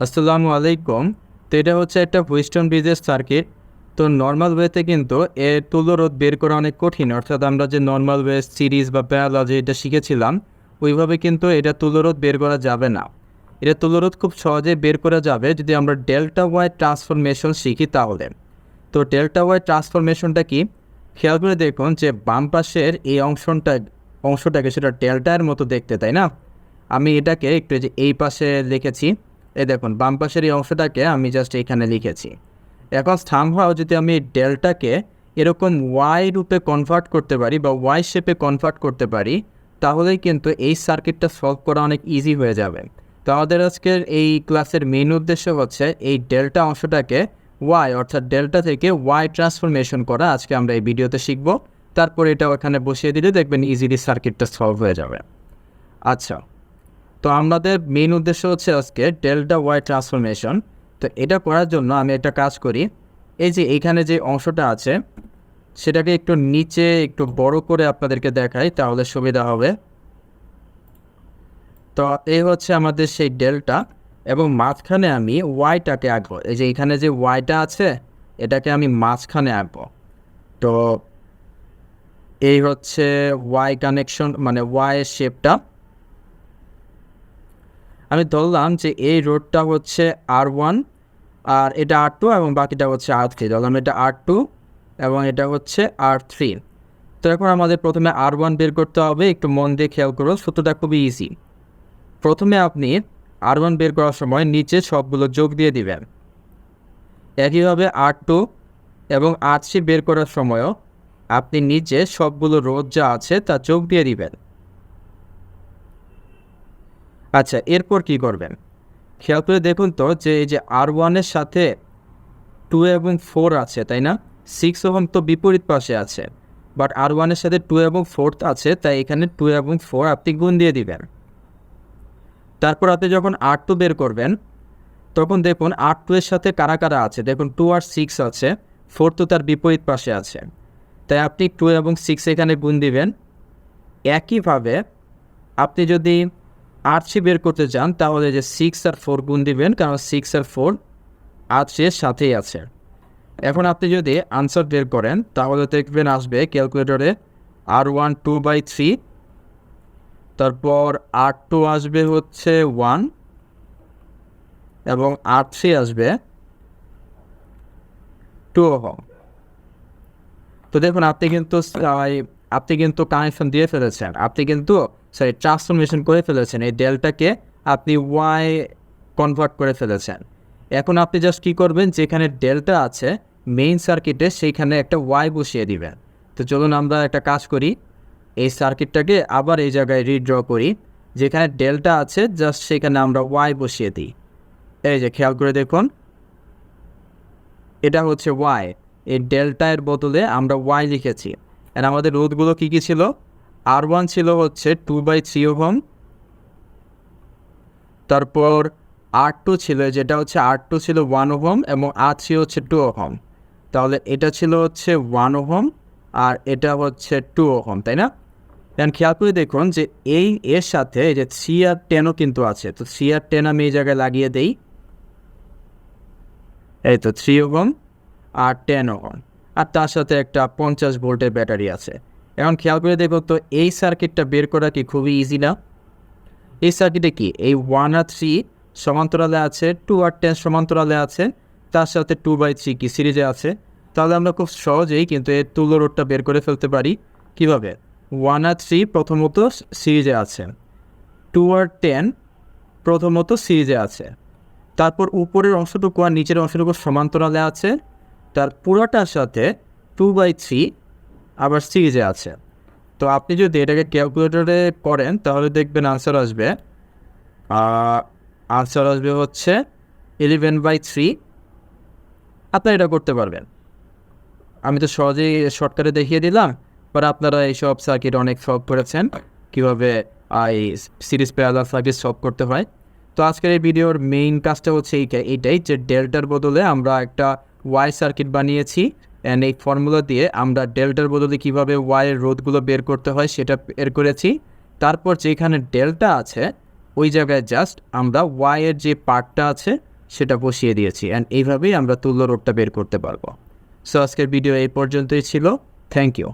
আসসালামু আলাইকুম। তো এটা হচ্ছে একটা হুইস্টন ব্রিজের সার্কিট। তো নর্মাল ওয়েতে কিন্তু এর তুল্যরোধ বের করা অনেক কঠিন, অর্থাৎ আমরা যে নর্মাল ওয়ে সিরিজ বা প্যারালাল যেটা শিখেছিলাম ওইভাবে কিন্তু এটা তুল্যরোধ বের করা যাবে না। এটা তুল্যরোধ খুব সহজে বের করা যাবে যদি আমরা ডেল্টা ওয়াই ট্রান্সফরমেশন শিখি তাহলে। তো ডেল্টা ওয়াই ট্রান্সফরমেশনটা কি, খেয়াল করে দেখুন যে বাম পাশের এই অংশটাকে সেটা ডেল্টার মতো দেখতে, তাই না? আমি এটাকে একটু যে এই পাশে লিখেছি, এই দেখুন বাম পাশের এই অংশটাকে আমি জাস্ট এইখানে লিখেছি। এখন সামহাও যদি আমি ডেল্টাকে এরকম ওয়াই রূপে কনভার্ট করতে পারি বা ওয়াই শেপে কনভার্ট করতে পারি, তাহলেই কিন্তু এই সার্কিটটা সলভ করা অনেক ইজি হয়ে যাবে। তো আমাদের আজকের এই ক্লাসের মেইন উদ্দেশ্য হচ্ছে এই ডেল্টা অংশটাকে ওয়াই অর্থাৎ ডেল্টা থেকে ওয়াই ট্রান্সফরমেশন করা। আজকে আমরা এই ভিডিওতে শিখব। তারপর এটা ওখানে বসিয়ে দিলে দেখবেন ইজিলি সার্কিটটা সলভ হয়ে যাবে। আচ্ছা, তো আমাদের মেইন উদ্দেশ্য হচ্ছে আজকে ডেল্টা ওয়াই ট্রান্সফরমেশন। তো এটা করার জন্য আমি একটা কাজ করি, এই যে এইখানে যে অংশটা আছে সেটাকে একটু নিচে একটু বড় করে আপনাদেরকে দেখাই, তাহলে সুবিধা হবে। তো এই হচ্ছে আমাদের সেই ডেল্টা, এবং মাঝখানে আমি ওয়াইটাকে আঁকবো। এই যে এখানে যে ওয়াইটা আছে এটাকে আমি মাঝখানে আঁকবো। তো এই হচ্ছে ওয়াই কানেকশন, মানে ওয়াইয়ের শেপটা। আমি ধরলাম যে এই রোডটা হচ্ছে R1 আর এটা R2 এবং বাকিটা হচ্ছে R3। ধরলাম এটা R2 এবং এটা হচ্ছে R3। তো এখন আমাদের প্রথমে R1 বের করতে হবে। একটু মন দিয়ে খেয়াল করো, সূত্রটা খুবই ইজি। প্রথমে আপনি R1 বের করার সময় নিচে সবগুলো যোগ দিয়ে দিবেন। একইভাবে R2 এবং R3 বের করার সময়ও আপনি নিচে সবগুলো রোধ যা আছে তা যোগ দিয়ে দিবেন। আচ্ছা, এরপর কি করবেন খেয়াল করে দেখুন তো, যে এই যে R1-এর সাথে 2 এবং 4 আছে, তাই না? 6 ওহম তো বিপরীত পাশে আছে, বাট R1-এর সাথে 2 এবং 4 আছে, তাই এখানে 2 এবং 4 আপনি গুণ দিয়ে দিবেন। তারপর আপনি যখন R2 বের করবেন তখন দেখুন R2 এর সাথে কারা কারা আছে, দেখুন 2 আর 6 আছে, 4 তো তার বিপরীত পাশে আছে, তাই আপনি 2 এবং 6 এখানে গুণ দিবেন। একইভাবে আপনি যদি R3 বের করতে চান তাহলে যে 6 আর 4 গুণ দিবেন, কারণ 6 আর 4 R3 এর সাথেই আছে। এখন আপনি যদি আনসার বের করেন তাহলে দেখবেন আসবে ক্যালকুলেটরে R1 2/3, তারপর R2 আসবে হচ্ছে 1 এবং R3 আসবে 2 ওহম। তো দেখুন আপনি কিন্তু কানেকশন দিয়ে ফেলেছেন, আপনি কিন্তু ট্রান্সফরমেশন করে ফেলেছেন, এই ডেল্টাকে আপনি ওয়াই কনভার্ট করে ফেলেছেন। এখন আপনি জাস্ট কী করবেন, যেখানে ডেল্টা আছে মেইন সার্কিটে সেইখানে একটা ওয়াই বসিয়ে দিবেন। তো চলুন আমরা একটা কাজ করি, এই সার্কিটটাকে আবার এই জায়গায় রিড্র করি। যেখানে ডেল্টা আছে জাস্ট সেখানে আমরা ওয়াই বসিয়ে দিই। এই যে খেয়াল করে দেখুন, এটা হচ্ছে ওয়াই, এই ডেল্টার বদলে আমরা ওয়াই লিখেছি। আর আমাদের রোধগুলো কী কী ছিল, R1 ছিল হচ্ছে 2/3 ওহম, তারপর R2 ছিল, যেটা হচ্ছে R2 ছিল 1 ওহম এবং R3 হচ্ছে 2 ওহম। তাহলে এটা ছিল হচ্ছে 1 ওহম আর এটা হচ্ছে 2 ওহম, তাই না? এখন খেয়াল করে দেখুন যে এর সাথে এই যে 3 আর 10ও কিন্তু আছে। তো 3 আর 10 আমি এই জায়গায় লাগিয়ে দেই, এই তো 3 ওহম আর 10 ওহম, আর তার সাথে একটা 50 ভোল্টের ব্যাটারি আছে। এখন খেয়াল করে দেখো তো, এই সার্কিটটা বের করা কি খুবই ইজি না? এই সার্কিটে কি এই 1 আর 3 সমান্তরালে আছে, 2 আর 10 সমান্তরালে আছে, তার সাথে 2/3 কি সিরিজে আছে। তাহলে আমরা খুব সহজেই কিন্তু এর তুল্য রোধটা বের করে ফেলতে পারি। কীভাবে? 1 আর 3 প্রথমত সিরিজে আছে, 2 আর 10 প্রথমত সিরিজে আছে, তারপর উপরের অংশটুকু আর নিচের অংশটুকু সমান্তরালে আছে, তার পুরোটার সাথে 2/3 আবার সিরিজে আছে। তো আপনি যদি এটাকে ক্যালকুলেটরে করেন তাহলে দেখবেন আনসার আসবে হচ্ছে 11/3। আপনারা এটা করতে পারবেন, আমি তো সহজেই শর্টকাটে দেখিয়ে দিলাম, বাট আপনারা এইসব সার্কিট অনেক সলভ করেছেন, কীভাবে এই সিরিজ প্যারালাল সার্কিট সলভ করতে হয়। তো আজকের এই ভিডিওর মেইন কাজটা হচ্ছে এইটাই, যে ডেল্টার বদলে আমরা একটা ওয়াই সার্কিট বানিয়েছি, অ্যান্ড এই ফর্মুলা দিয়ে আমরা ডেল্টার বদলে কীভাবে ওয়াইয়ের রোধগুলো বের করতে হয় সেটা বের করেছি। তারপর যেখানে ডেল্টা আছে ওই জায়গায় জাস্ট আমরা ওয়াইয়ের যে পার্টটা আছে সেটা বসিয়ে দিয়েছি, অ্যান্ড এইভাবেই আমরা তুল্য রোধটা বের করতে পারবো। সো আজকের ভিডিও এই পর্যন্তই ছিল। Thank you.